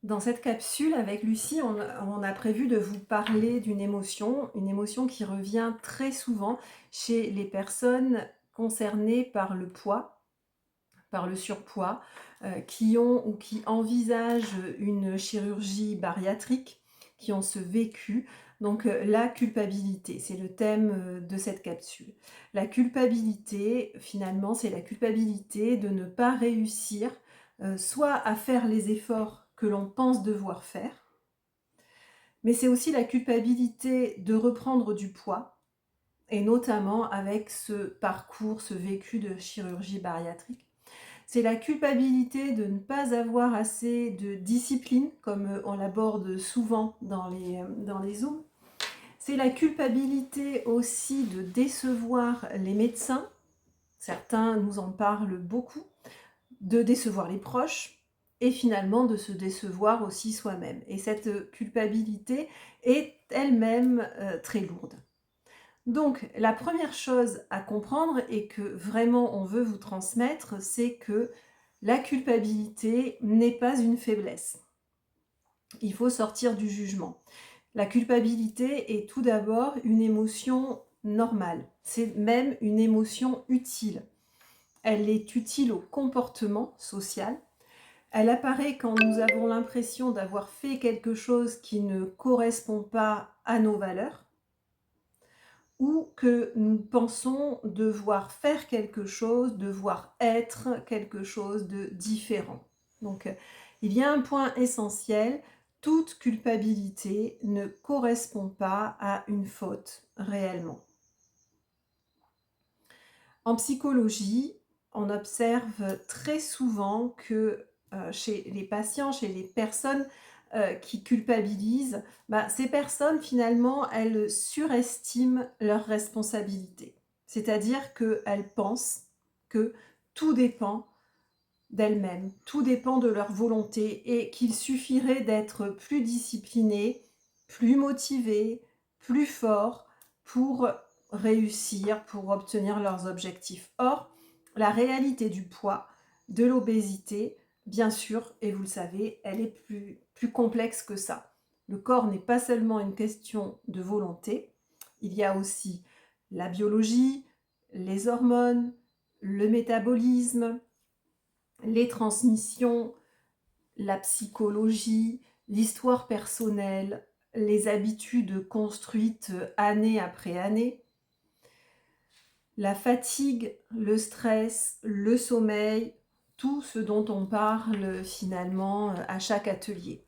Dans cette capsule, avec Lucie, on a prévu de vous parler une émotion qui revient très souvent chez les personnes concernées par le poids, par le surpoids, qui ont ou qui envisagent une chirurgie bariatrique, qui ont ce vécu. Donc, la culpabilité, c'est le thème de cette capsule. La culpabilité, finalement, c'est la culpabilité de ne pas réussir, soit à faire les efforts que l'on pense devoir faire, mais c'est aussi la culpabilité de reprendre du poids, et notamment avec ce parcours, ce vécu de chirurgie bariatrique. C'est la culpabilité de ne pas avoir assez de discipline, comme on l'aborde souvent dans les Zooms. C'est la culpabilité aussi de décevoir les médecins, certains nous en parlent beaucoup, de décevoir les proches et finalement de se décevoir aussi soi-même. Et cette culpabilité est elle-même très lourde. Donc, la première chose à comprendre et que vraiment on veut vous transmettre, c'est que la culpabilité n'est pas une faiblesse. Il faut sortir du jugement. La culpabilité est tout d'abord une émotion normale. C'est même une émotion utile. Elle est utile au comportement social. Elle apparaît quand nous avons l'impression d'avoir fait quelque chose qui ne correspond pas à nos valeurs, ou que nous pensons devoir faire quelque chose, devoir être quelque chose de différent. Donc, il y a un point essentiel, toute culpabilité ne correspond pas à une faute réellement. En psychologie, on observe très souvent que chez les patients, chez les personnes qui culpabilisent, ces personnes finalement, elles surestiment leurs responsabilités. C'est-à-dire qu'elles pensent que tout dépend d'elles-mêmes, tout dépend de leur volonté et qu'il suffirait d'être plus discipliné, plus motivé, plus fort pour réussir, pour obtenir leurs objectifs. Or, la réalité du poids, de l'obésité, bien sûr, et vous le savez, elle est plus complexe que ça. Le corps n'est pas seulement une question de volonté, il y a aussi la biologie, les hormones, le métabolisme, les transmissions, la psychologie, l'histoire personnelle, les habitudes construites année après année, la fatigue, le stress, le sommeil, tout ce dont on parle finalement à chaque atelier.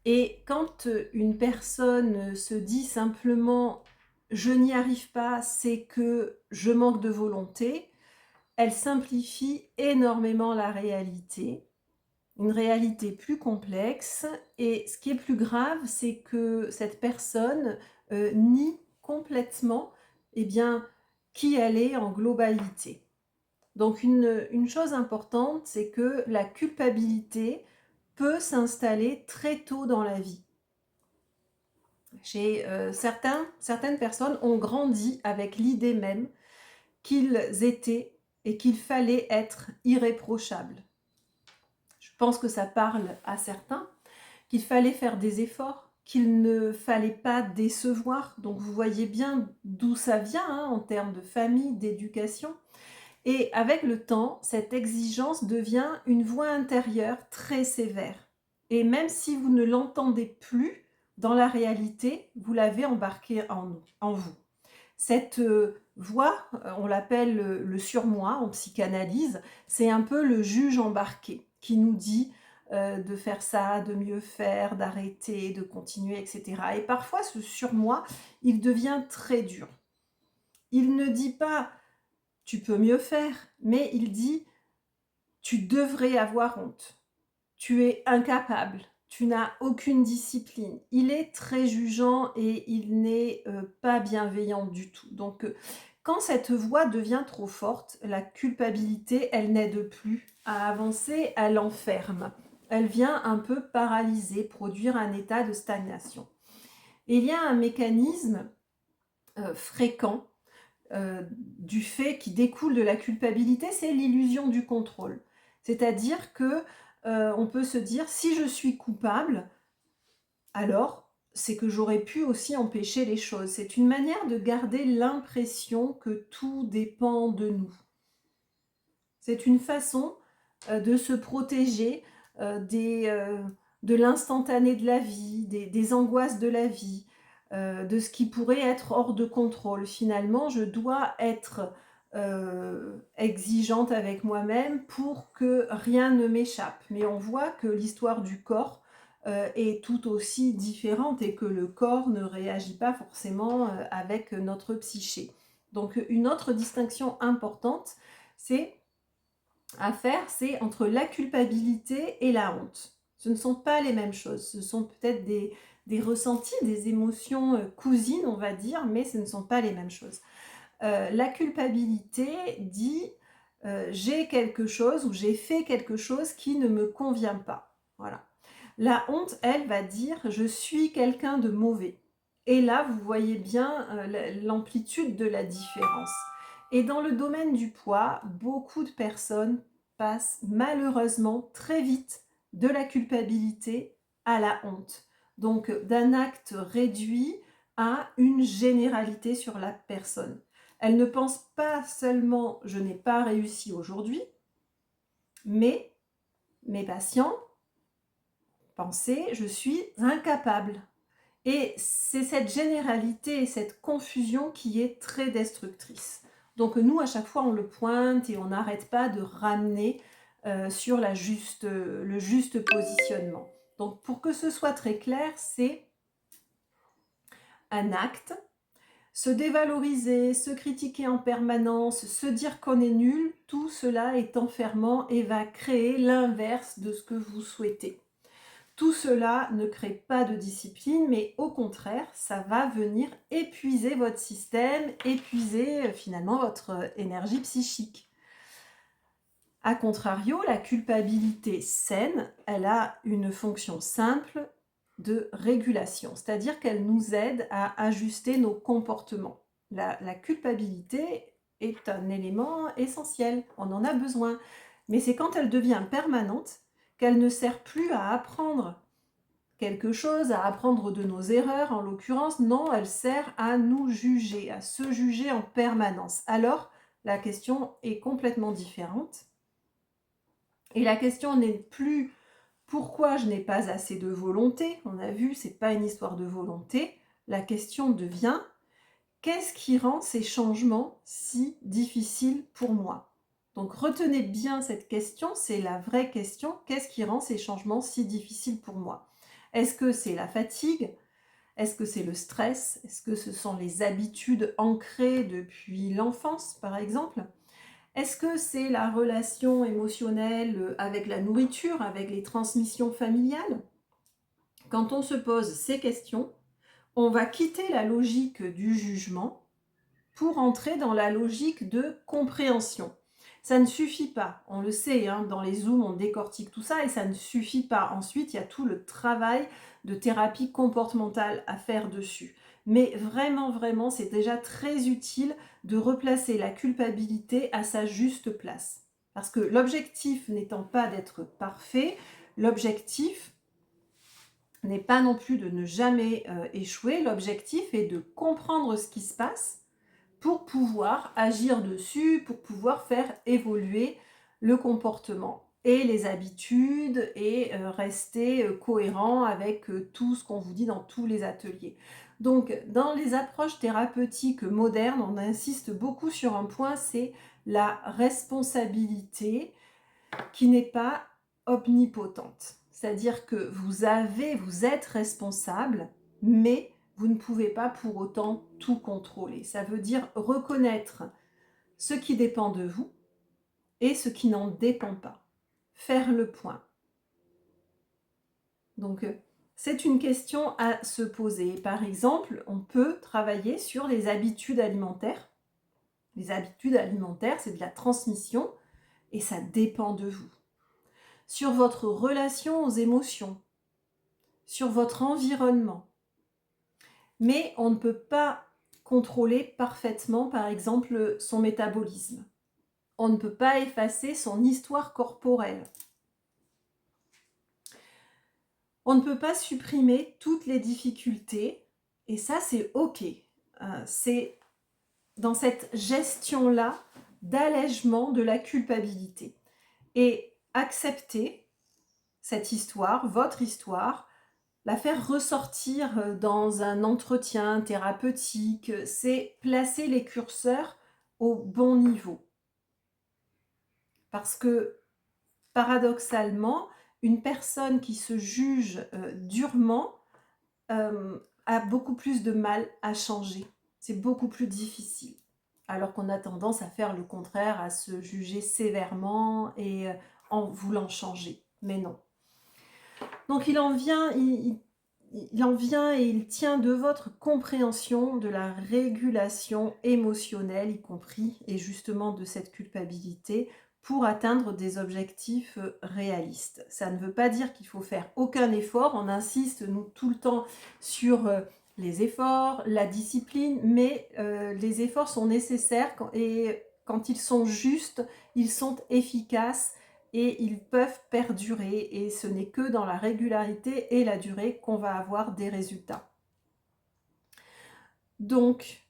Et quand une personne se dit simplement « je n'y arrive pas, c'est que je manque de volonté », elle simplifie énormément la réalité, une réalité plus complexe. Et ce qui est plus grave, c'est que cette personne nie complètement eh bien, qui elle est en globalité. Donc une chose importante, c'est que la culpabilité peut s'installer très tôt dans la vie. Chez certaines personnes ont grandi avec l'idée même qu'ils étaient et qu'il fallait être irréprochables. Je pense que ça parle à certains, qu'il fallait faire des efforts, qu'il ne fallait pas décevoir. Donc vous voyez bien d'où ça vient en termes de famille, d'éducation. Et avec le temps, cette exigence devient une voix intérieure très sévère. Et même si vous ne l'entendez plus, dans la réalité, vous l'avez embarquée en vous. Cette voix, on l'appelle le surmoi en psychanalyse, c'est un peu le juge embarqué qui nous dit de faire ça, de mieux faire, d'arrêter, de continuer, etc. Et parfois, ce surmoi, il devient très dur. Il ne dit pas « tu peux mieux faire », mais il dit « tu devrais avoir honte, tu es incapable, tu n'as aucune discipline ». Il est très jugeant et il n'est pas bienveillant du tout. Donc, quand cette voix devient trop forte, la culpabilité, elle n'aide plus à avancer, elle enferme. Elle vient un peu paralyser, produire un état de stagnation. Et il y a un mécanisme fréquent du fait qui découle de la culpabilité, c'est l'illusion du contrôle. C'est-à-dire que on peut se dire: «Si je suis coupable, alors c'est que j'aurais pu aussi empêcher les choses». C'est une manière de garder l'impression que tout dépend de nous. C'est une façon, de se protéger, de l'instantané de la vie, des angoisses de la vie, de ce qui pourrait être hors de contrôle. Finalement, je dois être, exigeante avec moi-même pour que rien ne m'échappe. Mais on voit que l'histoire du corps, est tout aussi différente et que le corps ne réagit pas forcément, avec notre psyché. Donc, une autre distinction importante, c'est à faire, c'est entre la culpabilité et la honte. Ce ne sont pas les mêmes choses. Ce sont peut-être des ressentis, des émotions cousines, on va dire, mais ce ne sont pas les mêmes choses. La culpabilité dit j'ai quelque chose ou j'ai fait quelque chose qui ne me convient pas. Voilà. La honte, elle, va dire je suis quelqu'un de mauvais. Et là, vous voyez bien l'amplitude de la différence. Et dans le domaine du poids, beaucoup de personnes passent malheureusement très vite de la culpabilité à la honte. Donc d'un acte réduit à une généralité sur la personne. Elle ne pense pas seulement je n'ai pas réussi aujourd'hui, mais mes patients pensaient je suis incapable. Et c'est cette généralité et cette confusion qui est très destructrice. Donc nous, à chaque fois, on le pointe et on n'arrête pas de ramener sur le juste positionnement. Donc pour que ce soit très clair, c'est un acte. Se dévaloriser, se critiquer en permanence, se dire qu'on est nul, tout cela est enfermant et va créer l'inverse de ce que vous souhaitez. Tout cela ne crée pas de discipline, mais au contraire, ça va venir épuiser votre système, épuiser finalement votre énergie psychique. A contrario, la culpabilité saine, elle a une fonction simple de régulation, c'est-à-dire qu'elle nous aide à ajuster nos comportements. La culpabilité est un élément essentiel, on en a besoin, mais c'est quand elle devient permanente qu'elle ne sert plus à apprendre quelque chose, à apprendre de nos erreurs en l'occurrence. Non, elle sert à nous juger, à se juger en permanence. Alors, la question est complètement différente. Et la question n'est plus pourquoi je n'ai pas assez de volonté. On a vu, c'est pas une histoire de volonté. La question devient qu'est-ce qui rend ces changements si difficiles pour moi? Donc retenez bien cette question, c'est la vraie question. Qu'est-ce qui rend ces changements si difficiles pour moi? Est-ce que c'est la fatigue? Est-ce que c'est le stress? Est-ce que ce sont les habitudes ancrées depuis l'enfance, par exemple? Est-ce que c'est la relation émotionnelle avec la nourriture, avec les transmissions familiales? Quand on se pose ces questions, on va quitter la logique du jugement pour entrer dans la logique de compréhension. Ça ne suffit pas, on le sait, hein, dans les Zooms, on décortique tout ça et ça ne suffit pas. Ensuite, il y a tout le travail de thérapie comportementale à faire dessus. Mais vraiment, vraiment, c'est déjà très utile de replacer la culpabilité à sa juste place. Parce que l'objectif n'étant pas d'être parfait, l'objectif n'est pas non plus de ne jamais échouer, l'objectif est de comprendre ce qui se passe pour pouvoir agir dessus, pour pouvoir faire évoluer le comportement et les habitudes et rester cohérent avec tout ce qu'on vous dit dans tous les ateliers. Donc, dans les approches thérapeutiques modernes, on insiste beaucoup sur un point, c'est la responsabilité qui n'est pas omnipotente. C'est-à-dire que vous êtes responsable, mais vous ne pouvez pas pour autant tout contrôler. Ça veut dire reconnaître ce qui dépend de vous et ce qui n'en dépend pas. Faire le point. Donc, c'est une question à se poser. Par exemple, on peut travailler sur les habitudes alimentaires. Les habitudes alimentaires, c'est de la transmission et ça dépend de vous. Sur votre relation aux émotions, sur votre environnement. Mais on ne peut pas contrôler parfaitement, par exemple, son métabolisme. On ne peut pas effacer son histoire corporelle. On ne peut pas supprimer toutes les difficultés et ça, c'est OK. C'est dans cette gestion-là d'allègement de la culpabilité et accepter cette histoire, votre histoire, la faire ressortir dans un entretien thérapeutique, c'est placer les curseurs au bon niveau. Parce que, paradoxalement, une personne qui se juge durement a beaucoup plus de mal à changer. C'est beaucoup plus difficile. Alors qu'on a tendance à faire le contraire, à se juger sévèrement et en voulant changer. Mais non. Donc il en vient, il en vient et il tient de votre compréhension de la régulation émotionnelle, y compris, et justement de cette culpabilité, pour atteindre des objectifs réalistes. Ça ne veut pas dire qu'il faut faire aucun effort, on insiste, nous, tout le temps sur les efforts, la discipline, mais les efforts sont nécessaires et quand ils sont justes, ils sont efficaces et ils peuvent perdurer et ce n'est que dans la régularité et la durée qu'on va avoir des résultats. Donc,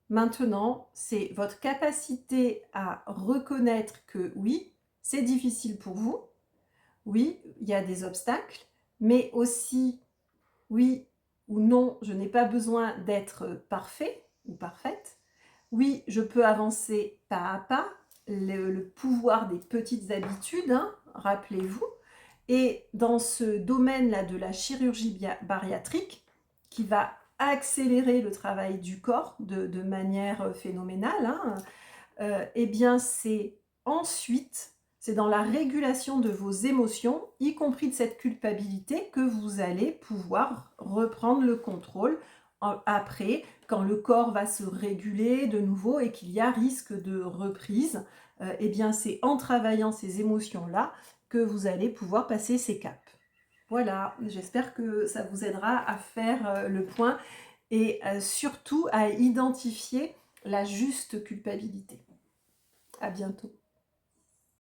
maintenant, c'est votre capacité à reconnaître que oui, c'est difficile pour vous, oui, il y a des obstacles, mais aussi oui ou non, je n'ai pas besoin d'être parfait ou parfaite. Oui, je peux avancer pas à pas, le pouvoir des petites habitudes, hein, rappelez-vous. Et dans ce domaine-là de la chirurgie bariatrique, qui va accélérer le travail du corps de manière phénoménale, hein, eh bien c'est ensuite, c'est dans la régulation de vos émotions, y compris de cette culpabilité, que vous allez pouvoir reprendre le contrôle après, quand le corps va se réguler de nouveau et qu'il y a risque de reprise. Eh bien c'est en travaillant ces émotions-là que vous allez pouvoir passer ces caps. Voilà, j'espère que ça vous aidera à faire le point et surtout à identifier la juste culpabilité. À bientôt.